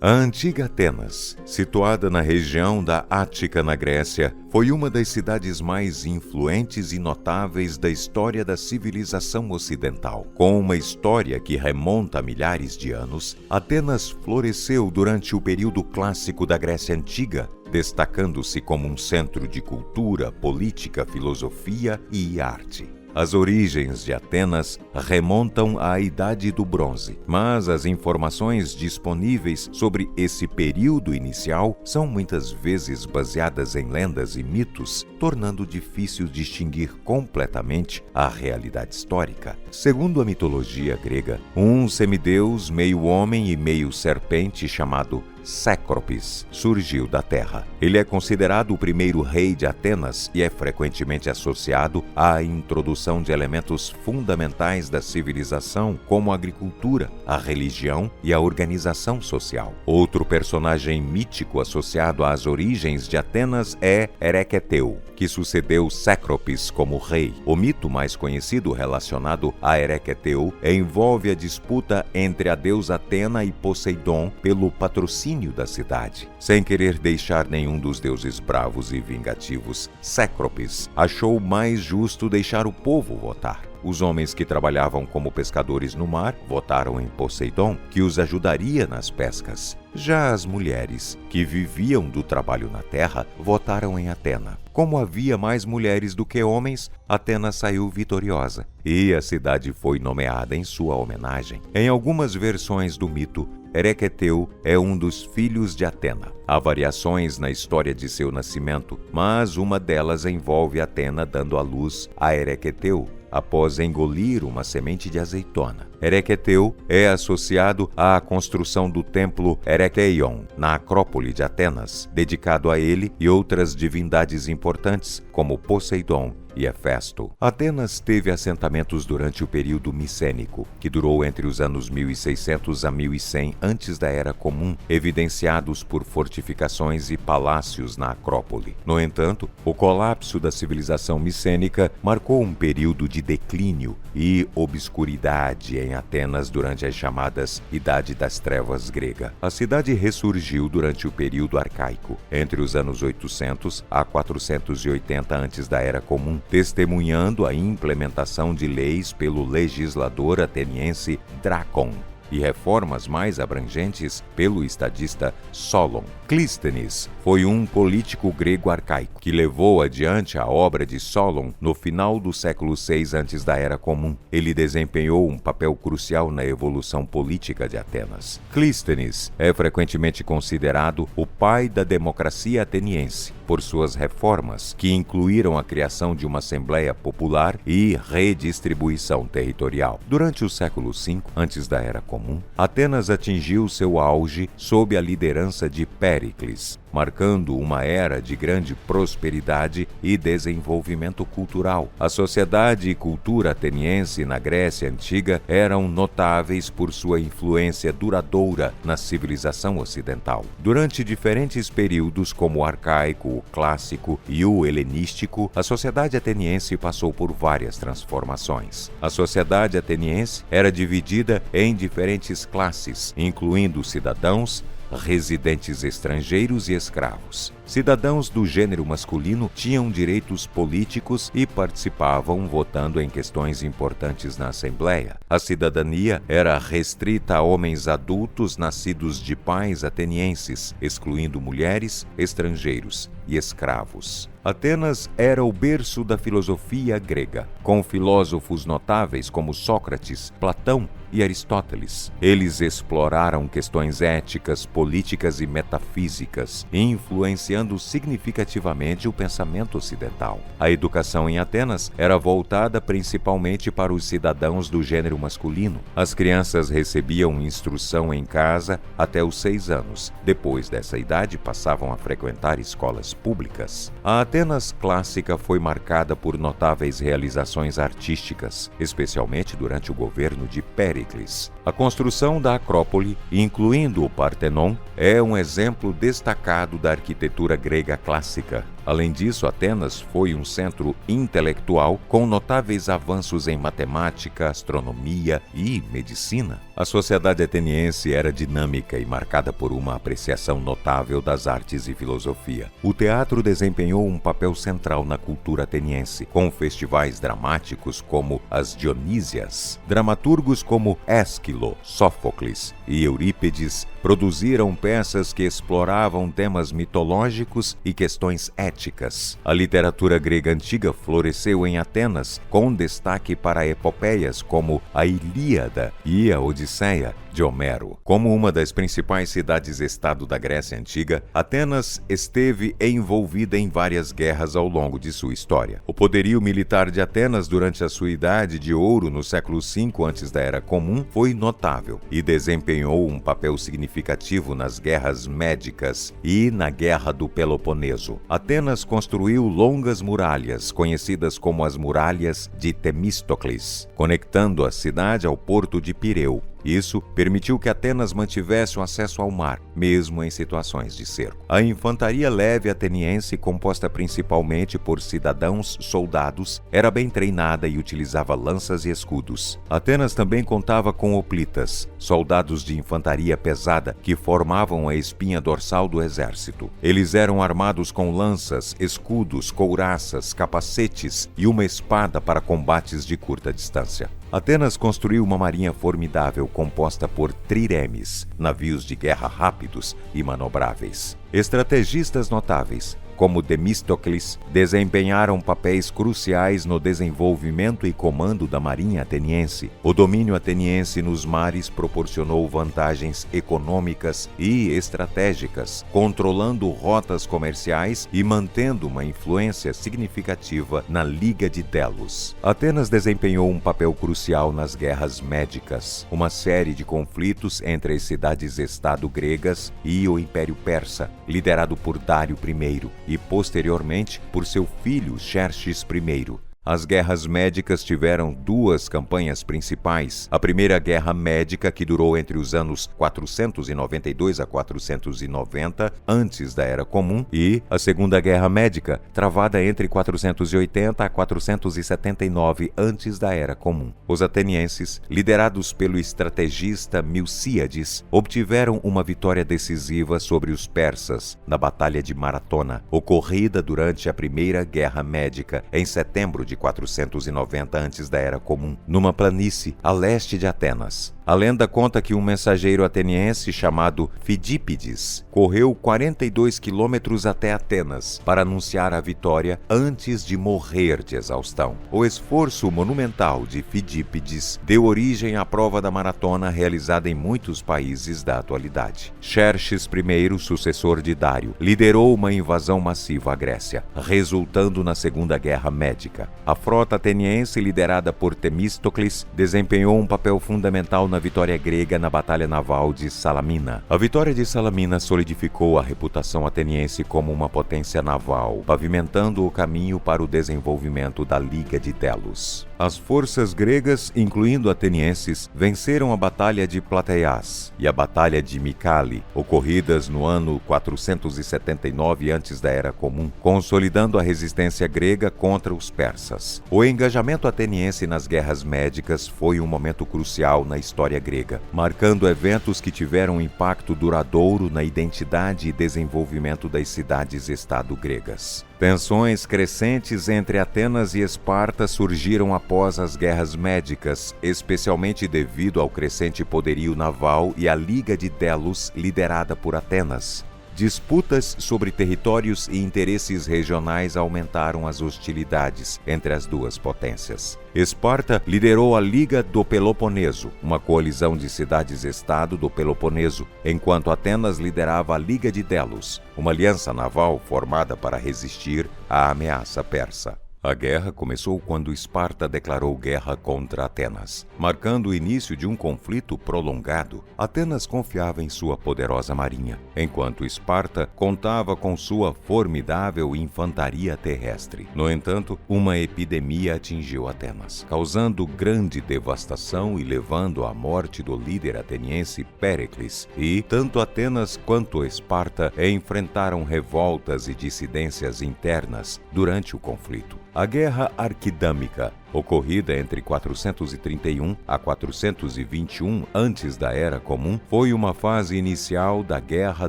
A antiga Atenas, situada na região da Ática na Grécia, foi uma das cidades mais influentes e notáveis da história da civilização ocidental. Com uma história que remonta a milhares de anos, Atenas floresceu durante o período clássico da Grécia Antiga, destacando-se como um centro de cultura, política, filosofia e arte. As origens de Atenas remontam à Idade do Bronze, mas as informações disponíveis sobre esse período inicial são muitas vezes baseadas em lendas e mitos, tornando difícil distinguir completamente a realidade histórica. Segundo a mitologia grega, um semideus meio homem e meio serpente chamado Cécropes surgiu da terra. Ele é considerado o primeiro rei de Atenas e é frequentemente associado à introdução de elementos fundamentais da civilização, como a agricultura, a religião e a organização social. Outro personagem mítico associado às origens de Atenas é Erequeteu, que sucedeu Cécropes como rei. O mito mais conhecido relacionado a Erequeteu envolve a disputa entre a deusa Atena e Poseidon pelo patrocínio da cidade. Sem querer deixar nenhum dos deuses bravos e vingativos, Cécropes achou mais justo deixar o povo votar. Os homens que trabalhavam como pescadores no mar votaram em Poseidon, que os ajudaria nas pescas. Já as mulheres, que viviam do trabalho na terra, votaram em Atena. Como havia mais mulheres do que homens, Atena saiu vitoriosa, e a cidade foi nomeada em sua homenagem. Em algumas versões do mito, Erequeteu é um dos filhos de Atena. Há variações na história de seu nascimento, mas uma delas envolve Atena dando à luz a Erequeteu após engolir uma semente de azeitona. Erequeteu é associado à construção do templo Erekeion, na Acrópole de Atenas, dedicado a ele e outras divindades importantes, como Poseidon e Hefesto. Atenas teve assentamentos durante o período micênico, que durou entre os anos 1600 a 1100 antes da Era Comum, evidenciados por fortificações e palácios na Acrópole. No entanto, o colapso da civilização micênica marcou um período de declínio e obscuridade em Atenas durante as chamadas Idade das Trevas grega. A cidade ressurgiu durante o período arcaico, entre os anos 800 a 480 antes da Era Comum, testemunhando a implementação de leis pelo legislador ateniense Drácon e reformas mais abrangentes pelo estadista Solon. Clístenes foi um político grego arcaico que levou adiante a obra de Solon no final do século VI antes da Era Comum. Ele desempenhou um papel crucial na evolução política de Atenas. Clístenes é frequentemente considerado o pai da democracia ateniense por suas reformas, que incluíram a criação de uma Assembleia Popular e redistribuição territorial. Durante o século V, antes da Era Comum, Atenas atingiu seu auge sob a liderança de Péricles, marcando uma era de grande prosperidade e desenvolvimento cultural. A sociedade e cultura ateniense na Grécia Antiga eram notáveis por sua influência duradoura na civilização ocidental. Durante diferentes períodos, como o arcaico, o clássico e o helenístico, a sociedade ateniense passou por várias transformações. A sociedade ateniense era dividida em diferentes classes, incluindo cidadãos, residentes estrangeiros e escravos. Cidadãos do gênero masculino tinham direitos políticos e participavam votando em questões importantes na Assembleia. A cidadania era restrita a homens adultos nascidos de pais atenienses, excluindo mulheres, estrangeiros e escravos. Atenas era o berço da filosofia grega, com filósofos notáveis como Sócrates, Platão e Aristóteles. Eles exploraram questões éticas, políticas e metafísicas, influenciando significativamente o pensamento ocidental. A educação em Atenas era voltada principalmente para os cidadãos do gênero masculino. As crianças recebiam instrução em casa até os 6 anos. Depois dessa idade, passavam a frequentar escolas públicas. A Atenas clássica foi marcada por notáveis realizações artísticas, especialmente durante o governo de Péricles. A construção da Acrópole, incluindo o Partenon, é um exemplo destacado da arquitetura grega clássica. Além disso, Atenas foi um centro intelectual com notáveis avanços em matemática, astronomia e medicina. A sociedade ateniense era dinâmica e marcada por uma apreciação notável das artes e filosofia. O teatro desempenhou um papel central na cultura ateniense, com festivais dramáticos como as Dionísias. Dramaturgos como Ésquilo, Sófocles e Eurípides produziram peças que exploravam temas mitológicos e questões éticas. A literatura grega antiga floresceu em Atenas, com destaque para epopeias como a Ilíada e a Odisseia de Homero. Como uma das principais cidades-estado da Grécia Antiga, Atenas esteve envolvida em várias guerras ao longo de sua história. O poderio militar de Atenas durante a sua idade de ouro no século V antes da Era Comum foi notável e desempenhou um papel significativo nas guerras médicas e na Guerra do Peloponeso. Atenas construiu longas muralhas, conhecidas como as Muralhas de Temístocles, conectando a cidade ao porto de Pireu. Isso permitiu que Atenas mantivesse o acesso ao mar, mesmo em situações de cerco. A infantaria leve ateniense, composta principalmente por cidadãos soldados, era bem treinada e utilizava lanças e escudos. Atenas também contava com hoplitas, soldados de infantaria pesada que formavam a espinha dorsal do exército. Eles eram armados com lanças, escudos, couraças, capacetes e uma espada para combates de curta distância. Atenas construiu uma marinha formidável composta por triremes, navios de guerra rápidos e manobráveis. Estrategistas notáveis, como Temístocles, desempenharam papéis cruciais no desenvolvimento e comando da marinha ateniense. O domínio ateniense nos mares proporcionou vantagens econômicas e estratégicas, controlando rotas comerciais e mantendo uma influência significativa na Liga de Delos. Atenas desempenhou um papel crucial nas guerras médicas, uma série de conflitos entre as cidades-estado gregas e o Império Persa, liderado por Dário I, e posteriormente por seu filho Xerxes I. As guerras médicas tiveram duas campanhas principais. A Primeira Guerra Médica, que durou entre os anos 492 a 490 antes da Era Comum, e a Segunda Guerra Médica, travada entre 480 a 479 antes da Era Comum. Os atenienses, liderados pelo estrategista Milcíades, obtiveram uma vitória decisiva sobre os persas na Batalha de Maratona, ocorrida durante a Primeira Guerra Médica em setembro de 490 antes da Era Comum, numa planície a leste de Atenas. A lenda conta que um mensageiro ateniense chamado Fidípides correu 42 quilômetros até Atenas para anunciar a vitória antes de morrer de exaustão. O esforço monumental de Fidípides deu origem à prova da maratona realizada em muitos países da atualidade. Xerxes I, sucessor de Dário, liderou uma invasão massiva à Grécia, resultando na Segunda Guerra Médica. A frota ateniense, liderada por Temístocles, desempenhou um papel fundamental na vitória grega na Batalha Naval de Salamina. A vitória de Salamina solidificou a reputação ateniense como uma potência naval, pavimentando o caminho para o desenvolvimento da Liga de Delos. As forças gregas, incluindo atenienses, venceram a Batalha de Plateias e a Batalha de Micale, ocorridas no ano 479 antes da Era Comum, consolidando a resistência grega contra os persas. O engajamento ateniense nas guerras médicas foi um momento crucial na história grega, marcando eventos que tiveram um impacto duradouro na identidade e desenvolvimento das cidades-estado gregas. Tensões crescentes entre Atenas e Esparta surgiram após as guerras médicas, especialmente devido ao crescente poderio naval e à Liga de Delos, liderada por Atenas. Disputas sobre territórios e interesses regionais aumentaram as hostilidades entre as duas potências. Esparta liderou a Liga do Peloponeso, uma coalizão de cidades-estado do Peloponeso, enquanto Atenas liderava a Liga de Delos, uma aliança naval formada para resistir à ameaça persa. A guerra começou quando Esparta declarou guerra contra Atenas, marcando o início de um conflito prolongado. Atenas confiava em sua poderosa marinha, enquanto Esparta contava com sua formidável infantaria terrestre. No entanto, uma epidemia atingiu Atenas, causando grande devastação e levando à morte do líder ateniense Péricles, e tanto Atenas quanto Esparta enfrentaram revoltas e dissidências internas durante o conflito. A Guerra Arquidâmica ocorrida entre 431 a 421 antes da Era Comum, foi uma fase inicial da Guerra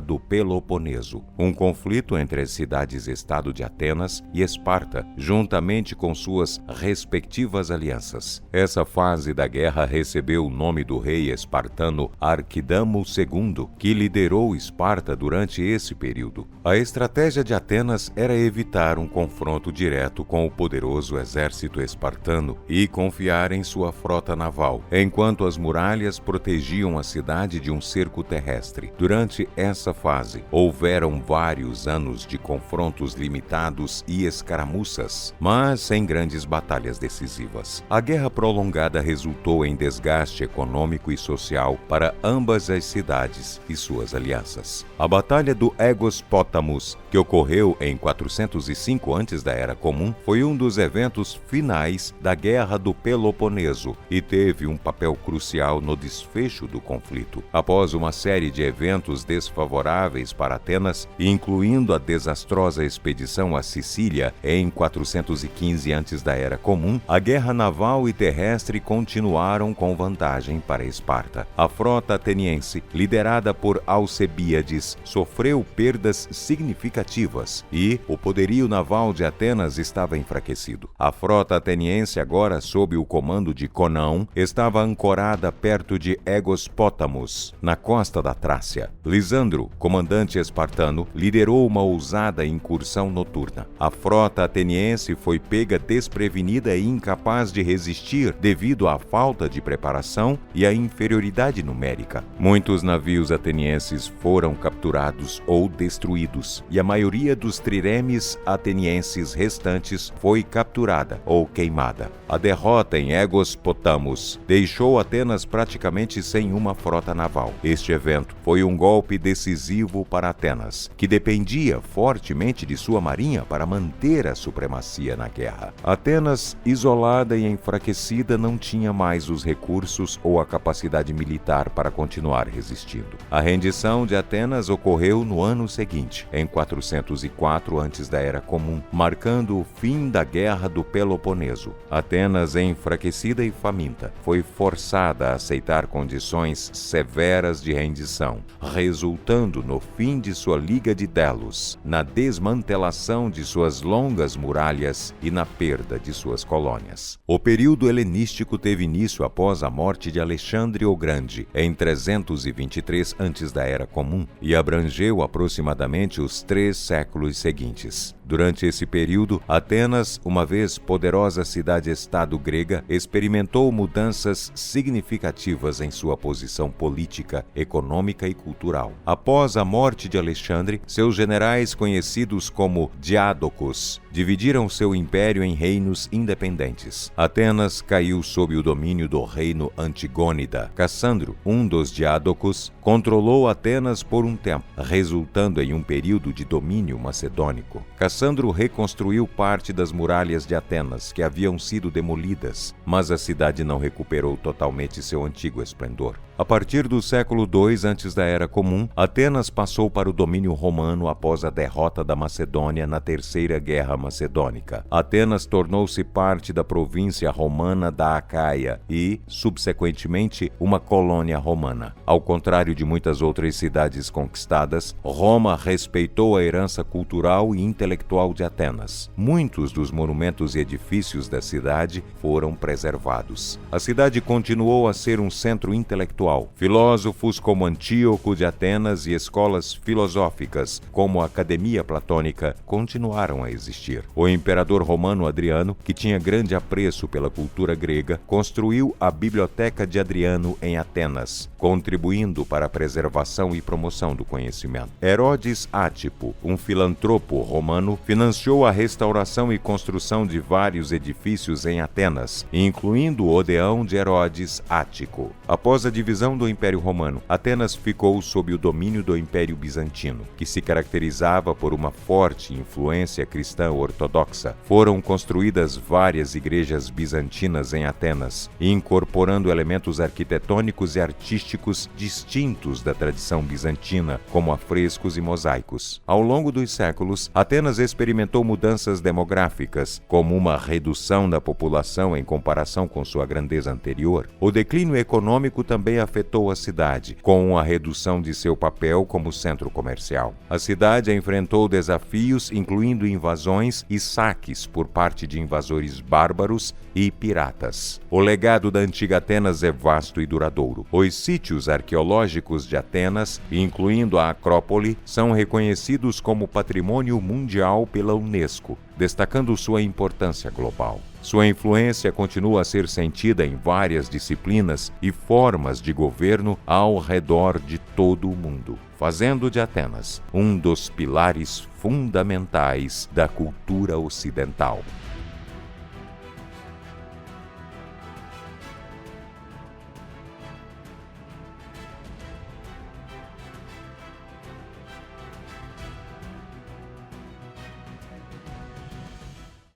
do Peloponeso, um conflito entre as cidades-estado de Atenas e Esparta, juntamente com suas respectivas alianças. Essa fase da guerra recebeu o nome do rei espartano Arquidamo II, que liderou Esparta durante esse período. A estratégia de Atenas era evitar um confronto direto com o poderoso exército espartano e confiar em sua frota naval, enquanto as muralhas protegiam a cidade de um cerco terrestre. Durante essa fase, houveram vários anos de confrontos limitados e escaramuças, mas sem grandes batalhas decisivas. A guerra prolongada resultou em desgaste econômico e social para ambas as cidades e suas alianças. A Batalha do Aegospótamos, que ocorreu em 405 antes da Era Comum, foi um dos eventos finais da Guerra do Peloponeso e teve um papel crucial no desfecho do conflito. Após uma série de eventos desfavoráveis para Atenas, incluindo a desastrosa expedição à Sicília em 415 antes da Era Comum, a guerra naval e terrestre continuaram com vantagem para Esparta. A frota ateniense, liderada por Alcebíades, sofreu perdas significativas e o poderio naval de Atenas estava enfraquecido. A frota ateniense, agora sob o comando de Conão, estava ancorada perto de Aegospótamos, na costa da Trácia. Lisandro, comandante espartano, liderou uma ousada incursão noturna. A frota ateniense foi pega desprevenida e incapaz de resistir devido à falta de preparação e à inferioridade numérica. Muitos navios atenienses foram capturados ou destruídos, e a maioria dos triremes atenienses restantes foi capturada ou queimada. A derrota em Aegospótamos deixou Atenas praticamente sem uma frota naval. Este evento foi um golpe decisivo para Atenas, que dependia fortemente de sua marinha para manter a supremacia na guerra. Atenas, isolada e enfraquecida, não tinha mais os recursos ou a capacidade militar para continuar resistindo. A rendição de Atenas ocorreu no ano seguinte, em 404 antes da Era Comum, marcando o fim da Guerra do Peloponeso. Atenas, enfraquecida e faminta, foi forçada a aceitar condições severas de rendição, resultando no fim de sua Liga de Delos, na desmantelação de suas longas muralhas e na perda de suas colônias. O período helenístico teve início após a morte de Alexandre o Grande, em 323 antes da Era Comum, e abrangeu aproximadamente os 3 séculos seguintes. Durante esse período, Atenas, uma vez poderosa cidade-estado grega, experimentou mudanças significativas em sua posição política, econômica e cultural. Após a morte de Alexandre, seus generais, conhecidos como diádocos, dividiram seu império em reinos independentes. Atenas caiu sob o domínio do reino Antigônida. Cassandro, um dos diádocos, controlou Atenas por um tempo, resultando em um período de domínio macedônico. Cassandro reconstruiu parte das muralhas de Atenas, que haviam sido demolidas, mas a cidade não recuperou totalmente seu antigo esplendor. A partir do século II antes da Era Comum, Atenas passou para o domínio romano após a derrota da Macedônia na Terceira Guerra Macedônica. Atenas tornou-se parte da província romana da Acaia e, subsequentemente, uma colônia romana. Ao contrário de muitas outras cidades conquistadas, Roma respeitou a herança cultural e intelectual de Atenas. Muitos dos monumentos e edifícios da cidade foram preservados. A cidade continuou a ser um centro intelectual. Filósofos como Antíoco de Atenas e escolas filosóficas como a Academia Platônica continuaram a existir. O imperador romano Adriano, que tinha grande apreço pela cultura grega, construiu a Biblioteca de Adriano em Atenas, contribuindo para a preservação e promoção do conhecimento. Herodes Átipo, um filantropo romano, financiou a restauração e construção de vários edifícios em Atenas, incluindo o Odeão de Herodes Ático. Após a divisão do Império Romano, Atenas ficou sob o domínio do Império Bizantino, que se caracterizava por uma forte influência cristã ortodoxa. Foram construídas várias igrejas bizantinas em Atenas, incorporando elementos arquitetônicos e artísticos distintos elementos da tradição bizantina, como afrescos e mosaicos. Ao longo dos séculos, Atenas experimentou mudanças demográficas, como uma redução da população em comparação com sua grandeza anterior. O declínio econômico também afetou a cidade, com a redução de seu papel como centro comercial. A cidade enfrentou desafios, incluindo invasões e saques por parte de invasores bárbaros e piratas. O legado da antiga Atenas é vasto e duradouro. Os sítios arqueológicos de Atenas, incluindo a Acrópole, são reconhecidos como patrimônio mundial pela Unesco, destacando sua importância global. Sua influência continua a ser sentida em várias disciplinas e formas de governo ao redor de todo o mundo, fazendo de Atenas um dos pilares fundamentais da cultura ocidental.